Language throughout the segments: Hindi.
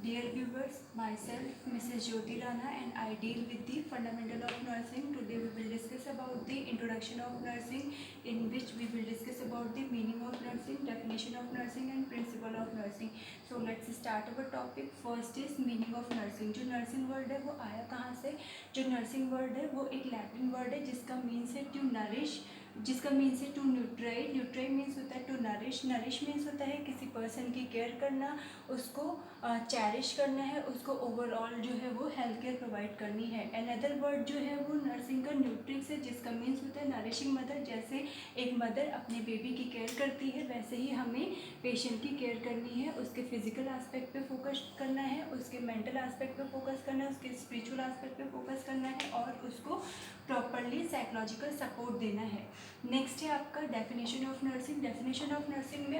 Dear viewers, myself Mrs. Jyoti Rana and I deal with the fundamental of nursing. Today we will discuss about the introduction of nursing, in which we will discuss about the meaning of nursing, definition of nursing and principle of nursing. So let's start our topic. First is meaning of nursing. जो nursing word है वो आया कहाँ से? जो nursing word है वो एक लैटिन वर्ड है जिसका मीन्स है टू नरिश, जिसका मीन्स है टू न्यूट्राई. न्यूट्राई मीन्स होता है टू नरिश. नरिश मीन्स होता है किसी पर्सन की केयर करना, उसको चैरिश करना है, उसको ओवरऑल जो है वो हेल्थ केयर प्रोवाइड करनी है. अनदर वर्ड जो है वो नर्सिंग का न्यूट्रिक्स है जिसका मीन्स होता है नरिशिंग मदर. जैसे एक मदर अपने बेबी की केयर करती है वैसे ही हमें पेशेंट की केयर करनी है. उसके फिजिकल एस्पेक्ट पे फोकस करना है, उसके मेंटल एस्पेक्ट पे फोकस करना है, उसके स्पिरिचुअल एस्पेक्ट पे फोकस करना है और उसको प्रॉपरली साइकोलॉजिकल सपोर्ट देना है. नेक्स्ट है आपका definition of nursing. Definition of nursing में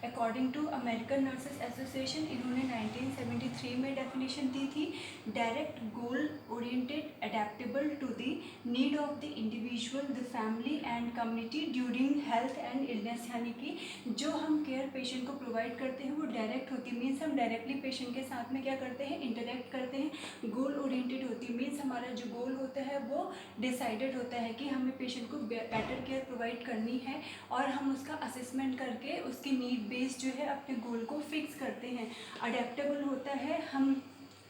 according to American nurses association इन्होंने 1973 में डेफिनेशन दी थी. Direct goal oriented adaptable to the need of the individual, the family and community during health and illness. यानी कि जो हम केयर पेशेंट को प्रोवाइड करते हैं वो डायरेक्ट होती है. मीन्स हम डायरेक्टली पेशेंट के साथ में क्या करते हैं, इंटरेक्ट करते हैं. गोल ओरिएंटेड होती है. मीन्स हमारा जो गोल होता है वो डिसाइडेड होता है कि हमें पेशेंट को बेटर केयर प्रोवाइड करनी है और हम उसका असेसमेंट करके उसकी नीड बेस्ड जो है अपने गोल को फिक्स करते हैं. अडेप्टेबल होता है, हम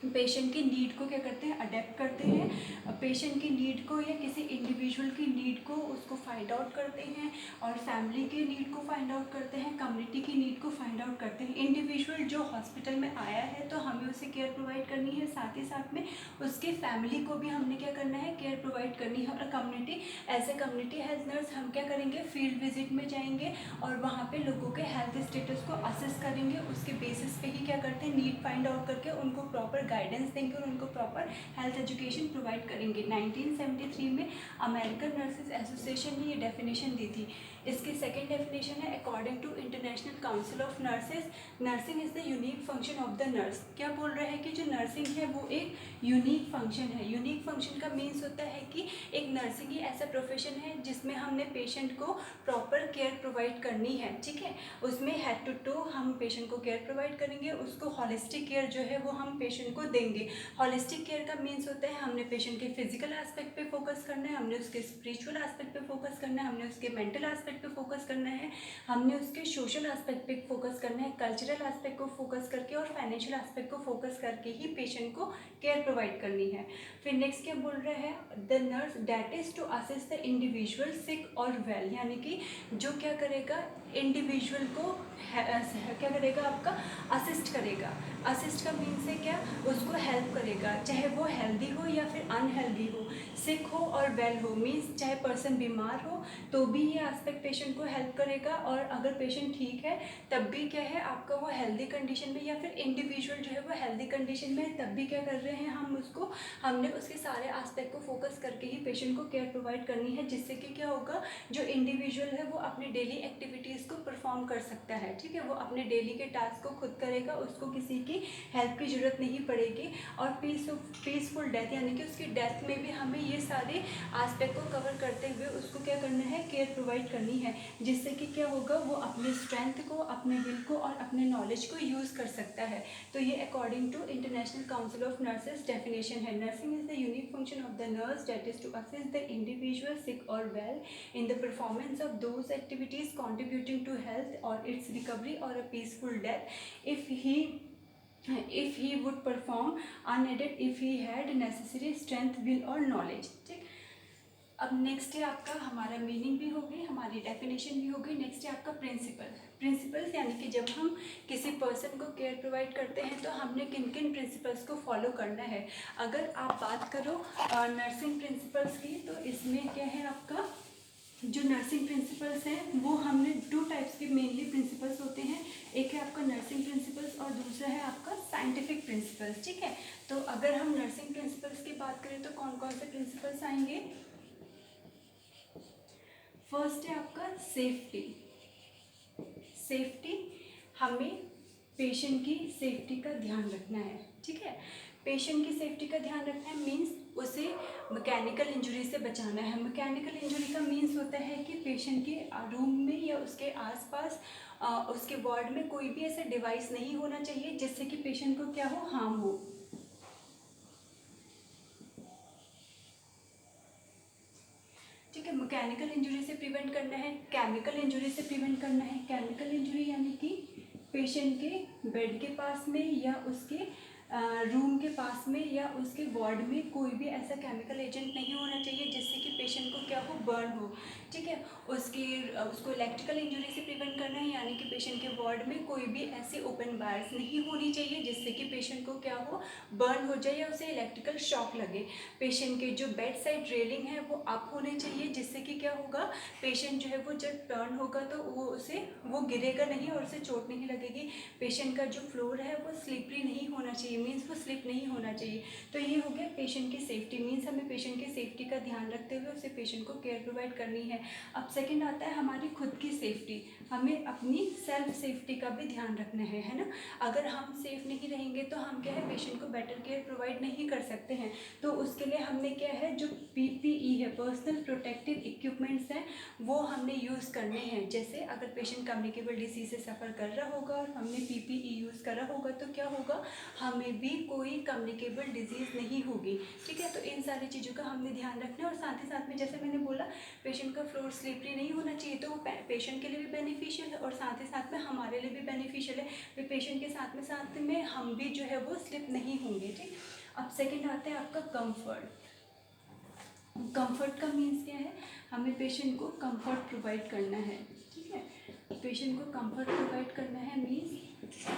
पेशेंट की नीड को क्या करते हैं, अडेप्ट करते हैं. पेशेंट की नीड को या किसी इंडिविजुअल की नीड को उसको फाइंड आउट करते हैं और फैमिली की नीड को फाइंड आउट करते हैं, कम्युनिटी की नीड को फाइंड आउट करते हैं. इंडिविजुअल जो हॉस्पिटल में आया है तो हमें उसे केयर प्रोवाइड करनी है, साथ ही साथ में उसके फैमिली को भी हमने क्या करना है, केयर प्रोवाइड करनी है. और community, as a community health nurse हम क्या करेंगे, फील्ड विजिट में जाएंगे और वहाँ पे लोगों के हेल्थ स्टेटस को असेस करेंगे. उसके बेसिस पे ही क्या करते हैं, नीड फाइंड आउट करके उनको प्रॉपर गाइडेंस देंगे और उनको प्रॉपर हेल्थ एजुकेशन प्रोवाइड करेंगे. 1973 में अमेरिकन नर्सेस एसोसिएशन ने ये डेफिनेशन दी थी. इसकी सेकेंड डेफिनेशन है according to international council of Nurses, nursing is the unique function of the nurse. क्या बोल रहे हैं कि जो नर्सिंग है वो एक यूनिक फंक्शन है. यूनिक फंक्शन का मीन्स होता है कि एक नर्सिंग ही ऐसा प्रोफेशन है जिसमें हमने पेशेंट को प्रॉपर केयर प्रोवाइड करनी है. ठीक है, उसमें हेड टू टो हम पेशेंट को केयर प्रोवाइड करेंगे. उसको हॉलिस्टिक केयर जो है वो हम पेशेंट को देंगे. हॉलिस्टिक केयर का मीन्स होता है हमने पेशेंट के फिजिकल एस्पेक्ट पे फोकस करना है, हमने उसके स्पिरिचुअल एस्पेक्ट पे फोकस करना है, हमने उसके मेंटल एस्पेक्ट पे फोकस करना है, हमने उसके सोशल एस्पेक्ट पे फोकस करना है, कल्चरल एस्पेक्ट को फोकस करके और फाइनेंशियल एस्पेक्ट को फोकस करके ही पेशेंट को केयर प्रोवाइड करनी है. फिर नेक्स्ट क्या बोल रहे हैं, the nurse that is to assist the individual sick और वेल. यानी कि जो क्या करेगा, इंडिविजुअल को क्या करेगा, आपका असिस्ट करेगा. असिस्ट का मीन्स है क्या, उसको हेल्प करेगा, चाहे वो हेल्दी हो या फिर अनहेल्दी हो, सिक हो और वेल हो. मीन्स चाहे पर्सन बीमार हो तो भी ये एस्पेक्ट पेशेंट को हेल्प करेगा और अगर पेशेंट ठीक है तब भी क्या है, आपका वो हेल्दी कंडीशन में या फिर इंडिविजुअल जो है वो हेल्दी कंडीशन में तब भी क्या कर रहे हैं, हमने उसके सारे एस्पेक्ट को फोकस करके ही पेशेंट को केयर प्रोवाइड करनी है. जिससे कि क्या होगा, जो इंडिविजुअल है वो अपनी डेली एक्टिविटीज़ को परफॉर्म कर सकता है. ठीक है, वो अपने डेली के टास्क को खुद करेगा, उसको किसी की हेल्प की ज़रूरत नहीं पड़ेगी. और पीसफुल डेथ, यानी कि उसकी डेथ में भी हमें ये सारे एस्पेक्ट को कवर करते हुए उसको क्या करना है, केयर प्रोवाइड करनी है. जिससे कि क्या होगा, वो अपने स्ट्रेंथ को, अपने विल को और अपने नॉलेज को यूज़ कर सकता है. तो ये according to international council of nurses definition है. Nursing is the unique function of the nurse that is to assist the individual sick और well in the performance of those activities contributing to health or its recovery or a peaceful death if he would perform unaided, if he had necessary strength, will or knowledge. ठीक, अब नेक्स्ट है आपका, हमारा मीनिंग भी हो गई, हमारी डेफिनेशन भी हो गई. नेक्स्ट है आपका प्रिंसिपल्स. यानी कि जब हम किसी पर्सन को केयर प्रोवाइड करते हैं तो हमने किन किन प्रिंसिपल्स को फॉलो करना है. अगर आप बात करो नर्सिंग प्रिंसिपल्स की तो इसमें क्या है, आपका जो नर्सिंग प्रिंसिपल्स हैं वो हमने 2 टाइप्स के मेनली प्रिंसिपल्स होते हैं. एक है आपका नर्सिंग प्रिंसिपल्स और दूसरा है आपका साइंटिफिक प्रिंसिपल्स. ठीक है, तो अगर हम नर्सिंग प्रिंसिपल्स की बात करें तो कौन कौन से प्रिंसिपल्स आएंगे. फर्स्ट है आपका सेफ्टी. हमें पेशेंट की सेफ्टी का ध्यान रखना है. ठीक है, पेशेंट की सेफ्टी का ध्यान रखना है मीन्स उसे मैकेनिकल इंजरी से बचाना है। मैकेनिकल इंजरी का मीन्स होता है कि पेशेंट के रूम में या उसके आसपास उसके वार्ड में कोई भी ऐसा डिवाइस नहीं होना चाहिए जिससे कि पेशेंट को क्या हो, हार्म हो। ठीक है, मैकेनिकल इंजरी से प्रिवेंट करना है, केमिकल इंजरी से प्रिवेंट करना है। केमिकल इंजरी यानी कि पेशेंट के बेड के पास में या उसके रूम के पास में या उसके वार्ड में कोई भी ऐसा केमिकल एजेंट नहीं होना चाहिए जिससे कि पेशेंट को क्या हो, बर्न हो। ठीक है, उसको इलेक्ट्रिकल इंजरी से प्रिवेंट करना है, यानी कि पेशेंट के वार्ड में कोई भी ऐसी ओपन वायर्स नहीं होनी चाहिए जिससे कि पेशेंट को क्या हो, बर्न हो जाए या उसे इलेक्ट्रिकल शॉक लगे। पेशेंट के जो बेड साइड रेलिंग है वो अप होने चाहिए जिससे कि क्या होगा, पेशेंट जो है वो जब टर्न होगा तो वो गिरेगा नहीं और उसे चोट नहीं लगेगी। पेशेंट का जो फ्लोर है वो स्लिपरी नहीं होना चाहिए, मीन्स वो स्लिप नहीं होना चाहिए। तो ये हो गया पेशेंट की सेफ्टी, मीन्स हमें पेशेंट की सेफ्टी का ध्यान रखते हुए उसे पेशेंट को केयर प्रोवाइड करनी है। अब सेकंड आता है हमारी खुद की सेफ्टी, हमें अपनी सेल्फ सेफ्टी का भी ध्यान रखना है ना। अगर हम सेफ नहीं रहेंगे तो हम क्या है, पेशेंट को बेटर केयर प्रोवाइड नहीं कर सकते हैं। तो उसके लिए हमने क्या है, जो PPE है, पर्सनल प्रोटेक्टिव इक्विपमेंट्स हैं, वो हमने यूज़ करने हैं। जैसे अगर पेशेंट कम्युनिकेबल डिसीज से सफ़र कर रहा होगा और हमने PPE यूज़ करा होगा तो क्या होगा, हमें भी कोई कम्युनिकेबल डिजीज़ नहीं होगी। ठीक है, तो इन सारी चीज़ों का हमने ध्यान रखना है। और साथ ही साथ में जैसे मैंने बोला, पेशेंट का फ्लोर स्लिपरी नहीं होना चाहिए, तो वो पेशेंट के लिए भी बेनिफिशियल है और साथ ही साथ में हमारे लिए भी बेनिफिशियल है। फिर पेशेंट के साथ में हम भी जो है वो स्लिप नहीं होंगे। ठीक, अब सेकंड आता है आपका कंफर्ट। कंफर्ट का मीन्स क्या है, हमें पेशेंट को कंफर्ट प्रोवाइड करना है। ठीक है, पेशेंट को कंफर्ट प्रोवाइड करना है मीन्स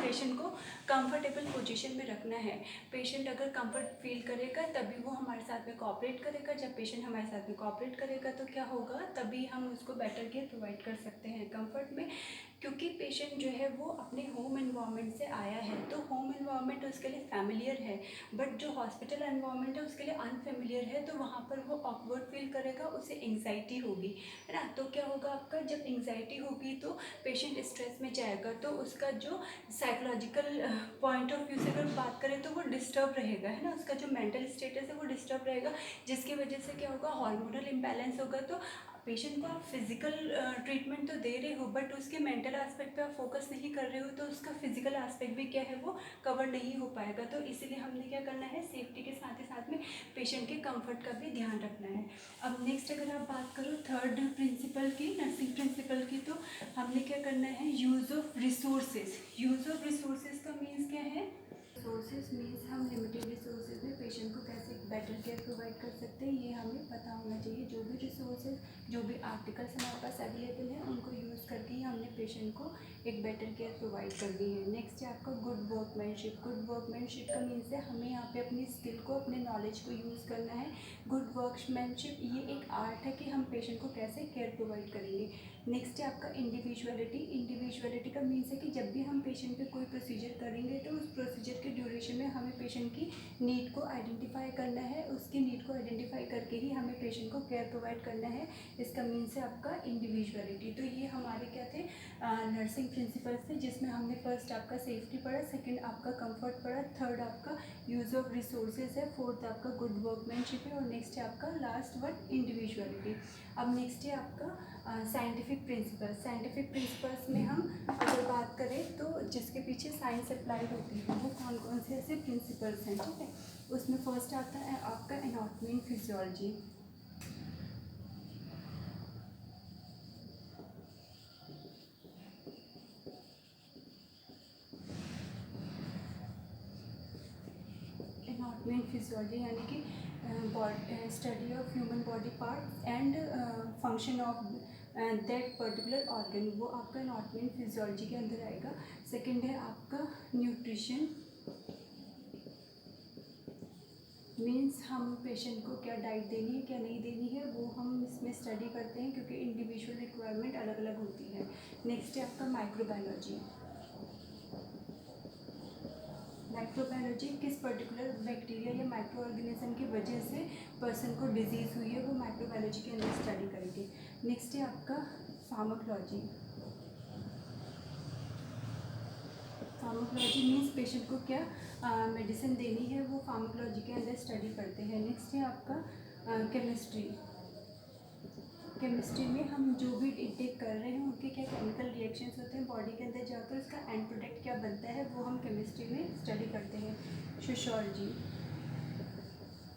पेशेंट को कंफर्टेबल पोजीशन में रखना है। पेशेंट अगर कंफर्ट फील करेगा तभी वो हमारे साथ में कोऑपरेट करेगा। जब पेशेंट हमारे साथ में कोऑपरेट करेगा तो क्या होगा, तभी हम उसको बेटर केयर प्रोवाइड कर सकते हैं कंफर्ट में। क्योंकि पेशेंट जो है वो अपने होम एनवायरनमेंट से आया है, तो होम एनवायरनमेंट उसके लिए फैमिलियर है, बट जो हॉस्पिटल एनवायरनमेंट है उसके लिए अनफेमिलियर है। तो वहाँ पर वो ऑकवर्ड फील करेगा, उसे एंग्जाइटी होगी, है ना। तो क्या होगा आपका, जब एंग्जाइटी होगी तो पेशेंट स्ट्रेस में जाएगा, तो उसका जो साइकोलॉजिकल पॉइंट ऑफ व्यू से अगर बात करें तो वो डिस्टर्ब रहेगा, है ना। उसका जो मेंटल स्टेटस है वो डिस्टर्ब रहेगा, जिसकी वजह से क्या होगा, हार्मोनल इम्बैलेंस होगा। तो पेशेंट को आप फिजिकल ट्रीटमेंट तो दे रहे हो, बट उसके मेंटल एस्पेक्ट पे आप फोकस नहीं कर रहे हो, तो उसका फिजिकल एस्पेक्ट भी क्या है, वो कवर नहीं हो पाएगा। तो इसीलिए हमने क्या करना है, सेफ्टी के साथ ही साथ में पेशेंट के कंफर्ट का भी ध्यान रखना है। अब नेक्स्ट अगर आप बात करो थर्ड प्रिंसिपल की, नर्सिंग प्रिंसिपल की, तो हमने क्या करना है, use of resources. Use of resources का मीन्स क्या है, रिसोर्सेज मीन्स हम लिमिटेड रिसोर्सेज में पेशेंट को कैसे बेटर केयर प्रोवाइड कर सकते हैं, ये हमें पता होना चाहिए। जो भी रिसोर्सेज, जो भी आर्टिकल्स हमारे पास अवेलेबल हैं, उनको यूज़ करके ही हमने पेशेंट को एक बेटर केयर प्रोवाइड करनी है। नेक्स्ट है आपका गुड वर्कमैनशिप। गुड वर्कमैनशिप का मीन्स है हमें यहाँ पे अपनी स्किल को, अपने नॉलेज को यूज़ करना है। गुड वर्कमैनशिप ये एक आर्ट है कि हम पेशेंट को कैसे केयर प्रोवाइड करेंगे। नेक्स्ट है आपका इंडिविजुअलिटी। इंडिविजुअलिटी का मीन्स है कि जब भी हम पेशेंट पे कोई प्रोसीजर करेंगे तो उस प्रोसीजर के ड्यूरेशन में हमें पेशेंट की नीड को आइडेंटिफाई करना है। उसकी नीड को आइडेंटिफाई करके ही हमें पेशेंट को केयर प्रोवाइड करना है। इसका मीन्स है आपका इंडिविजुअलिटी। तो ये हमारे क्या थे, नर्सिंग प्रिंसिपल्स थे, जिसमें हमने फर्स्ट आपका सेफ्टी पढ़ा, सेकेंड आपका कंफर्ट पढ़ा, थर्ड आपका यूज़ ऑफ रिसोर्सेज है, फोर्थ आपका गुड वर्कमैनशिप है और नेक्स्ट है आपका लास्ट वर्ड इंडिविजुअलिटी। अब नेक्स्ट है आपका साइंटिफिक प्रिंसिपल्स। साइंटिफिक प्रिंसिपल्स में हम अगर बात करें तो जिसके पीछे साइंस अप्लाई होती है वो कौन कौन से ऐसे प्रिंसिपल्स हैं। ठीक है, उसमें फर्स्ट आता है आपका anatomy and physiology. Anatomy and physiology यानी कि study of human body part and function of that particular organ, वो आपका एनाटॉमी एंड फिजियोलॉजी के अंदर आएगा। सेकंड है आपका न्यूट्रिशन, मीन्स हम पेशेंट को क्या डाइट देनी है क्या नहीं देनी है वो हम इसमें स्टडी करते हैं, क्योंकि इंडिविजुअल रिक्वायरमेंट अलग अलग होती है। नेक्स्ट है आपका माइक्रोबायोलॉजी। माइक्रोबायोलॉजी किस पर्टिकुलर बैक्टीरिया या माइक्रो ऑर्गेनिज्म की वजह से पर्सन को डिजीज़ हुई है वो माइक्रोबायोलॉजी के अंदर स्टडी करेंगे। नेक्स्ट है आपका फार्माकोलॉजी। फार्माकोलॉजी मीन्स पेशेंट को क्या मेडिसिन देनी है, वो फार्माकोलॉजी के अंदर स्टडी करते हैं। नेक्स्ट है आपका केमिस्ट्री। केमिस्ट्री में हम जो भी इंटेक कर रहे हैं उनके क्या केमिकल रिएक्शंस होते हैं बॉडी के अंदर जाकर, उसका एंड प्रोडक्ट क्या बनता है वो हम केमिस्ट्री में स्टडी करते हैं। सोशियोलॉजी,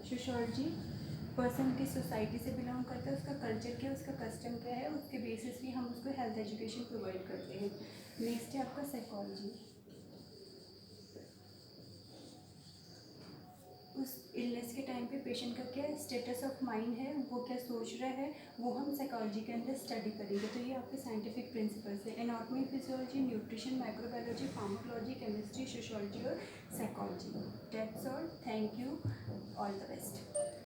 सोशियोलॉजी पर्सन किस सोसाइटी से बिलोंग करता है, उसका कल्चर क्या है, उसका कस्टम क्या है, उसके बेसिस पे हम उसको हेल्थ एजुकेशन प्रोवाइड करते हैं। नेक्स्ट है आपका साइकोलॉजी। उस इलनेस के टाइम पे पेशेंट का क्या स्टेटस ऑफ माइंड है, वो क्या सोच रहा है, वो हम साइकोलॉजी के अंदर स्टडी करेंगे। तो ये आपके साइंटिफिक प्रिंसिपल्स है। Anatomy, physiology, nutrition, microbiology, pharmacology, chemistry, sociology और psychology. That's all. Thank you. All the best.